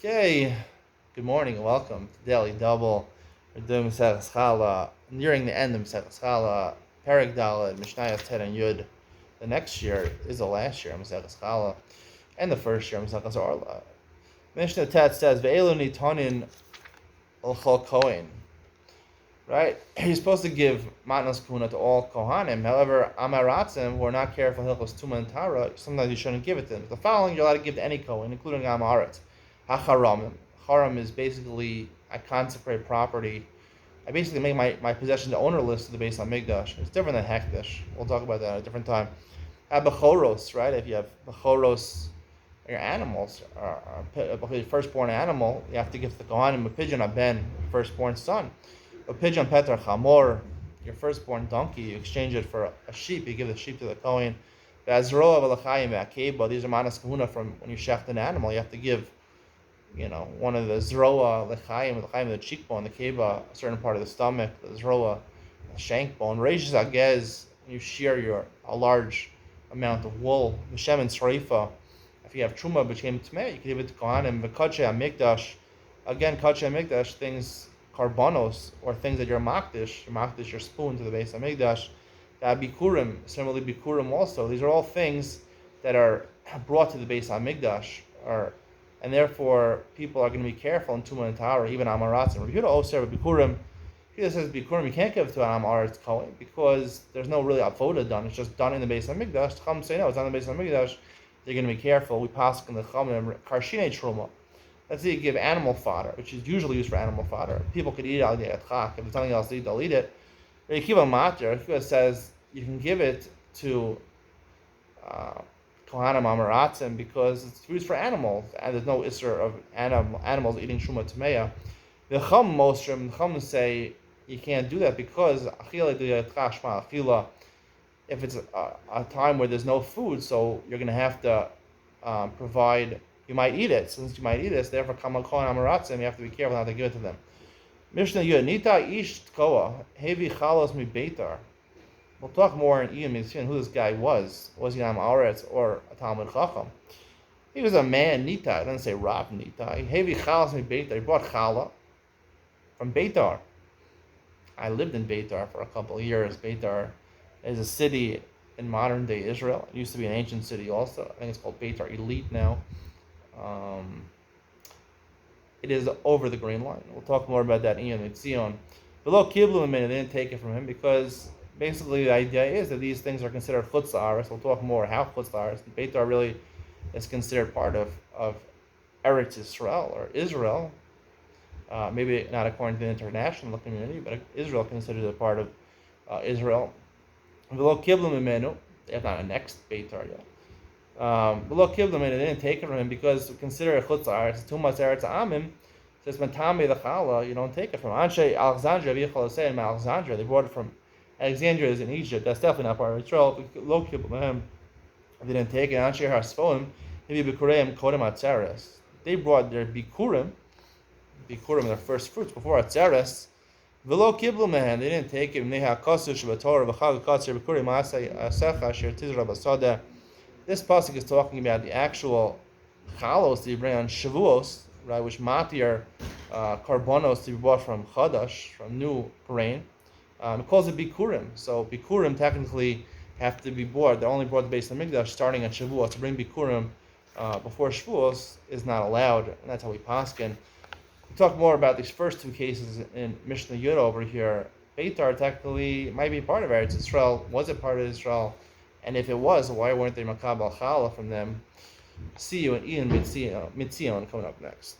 Okay, good morning and welcome to Daily Double. We're doing Maseches Challah, nearing the end of Maseches Challah, Perek Daled, Mishnayos Tet and Yud. The next year is the last year of Maseches Challah, and the first year of Maseches Orla. Mishnah Tet says, "Ve'elu nitonin l'chol kohen." Right? You're supposed to give matnas kuna to all kohanim. However, amaratzim, who are not careful hilchos tuma and tara, sometimes you shouldn't give it to them. The following you're allowed to give to any kohen, including amaretz. Hacharamim. Haram is basically I consecrate property. I basically make my possessions ownerless to the Beis Hamikdash. It's different than hekdesh. We'll talk about that at a different time. Bechoros, right? If you have bechoros, your animals, your firstborn animal, you have to give the kohanim a pigeon, a ben, firstborn son. A pigeon petar chamor, your firstborn donkey, you exchange it for a sheep, you give the sheep to the kohen. Be'azroa v'lachayim ve'akeba, these are manas kahuna from when you shecht an animal, you have to give, one of the zroa, l'chayim, the cheekbone, the keba, a certain part of the stomach, the zroa, the shank bone. Reishes agez, you shear a large amount of wool. V'shem and sreifa, if you have truma became tmei, you can give it to kohanim. V'kadshei hamikdash, again, kadshei hamikdash, things, karbonos, or things that you're makdish your spoon to the Beis Hamikdash. That bikurim, similarly bikurim also. These are all things that are brought to the Beis Hamikdash, and therefore people are going to be careful in Tuma and Tahara, even Amaratzim. Rabbi Yehuda Oser bikurim. He says bikurim you can't give to an Amaretz Kohen because there's no really avoda done. It's just done in the Beis Hamikdash. Chum say no, it's on the Beis Hamikdash. They're going to be careful. We pass in the Chumim karshinei truma. Let's say you give animal fodder, which is usually used for animal fodder. People could eat it al yedchak. If there's nothing else to eat, they'll eat it. But Yekiva Mater, Yekiva says you can give it to Kohanim Amaratzim because it's used for animals, and there's no isser of animals eating Shuma Tameya. The Chum Mostrim, the Chum say you can't do that because if it's a time where there's no food, so you're going to have to provide. You might eat it. Since you might eat it, therefore, Kamal Kohen Amaratzim, you have to be careful not to give it to them. Mishnah Yud, Nita Ish Tkoa, Hevi Chalos Mi Beitar. We'll talk more in Ian Mitzvah who this guy was. Was he Am Aretz or a Talmud Chacham? He was a man, Nita. It doesn't say Rav Nita. Hevi Chalos Mi Beitar. He brought Challah from Beitar. I lived in Beitar for a couple of years. Beitar is a city in modern day Israel. It used to be an ancient city also. I think it's called Beitar Elite now. It is over the green line. We'll talk more about that in Yom Tzion. Below Kiblu they didn't take it from him because basically the idea is that these things are considered chutz la'aretz. We'll talk more how chutz la'aretz. Beitar really is considered part of Eretz Yisrael or Israel. Maybe not according to the international community, but Israel considered a part of Israel. Below Kiblu Mimenu, they have not annexed Beitar yet. Below Kiblam, they didn't take it from him because we consider it chutz la'aretz. Too much eretz amim. Says matame the challah, you don't take it from Anshe Alexandria. Alexandria, they brought it from Alexandria is in Egypt. That's definitely not part of Israel. Below Kiblam, they didn't take it. Anshe Hasfoim, maybe bikureim kodem atzeres. They brought their bikurim, their first fruits before atzeres. Below Kiblam, they didn't take it. Neha kasush b'torah v'chag katzer bikurim asay asecha shir tizra basada. This pasuk is talking about the actual chalos that you bring on Shavuos, right, which matir karbonos to be brought from Chadash, from new grain. It calls it bikurim. So bikurim technically have to be brought. They're only brought to Beis Hamikdash starting at Shavuos. To bring bikurim before Shavuos is not allowed, and that's how we paskin. We talk more about these first two cases in Mishnah Yud over here. Beitar technically might be part of Eretz Yisrael. Was it part of Israel? And if it was, why weren't they makabel challah from them? See you in Ian Mitzion coming up next.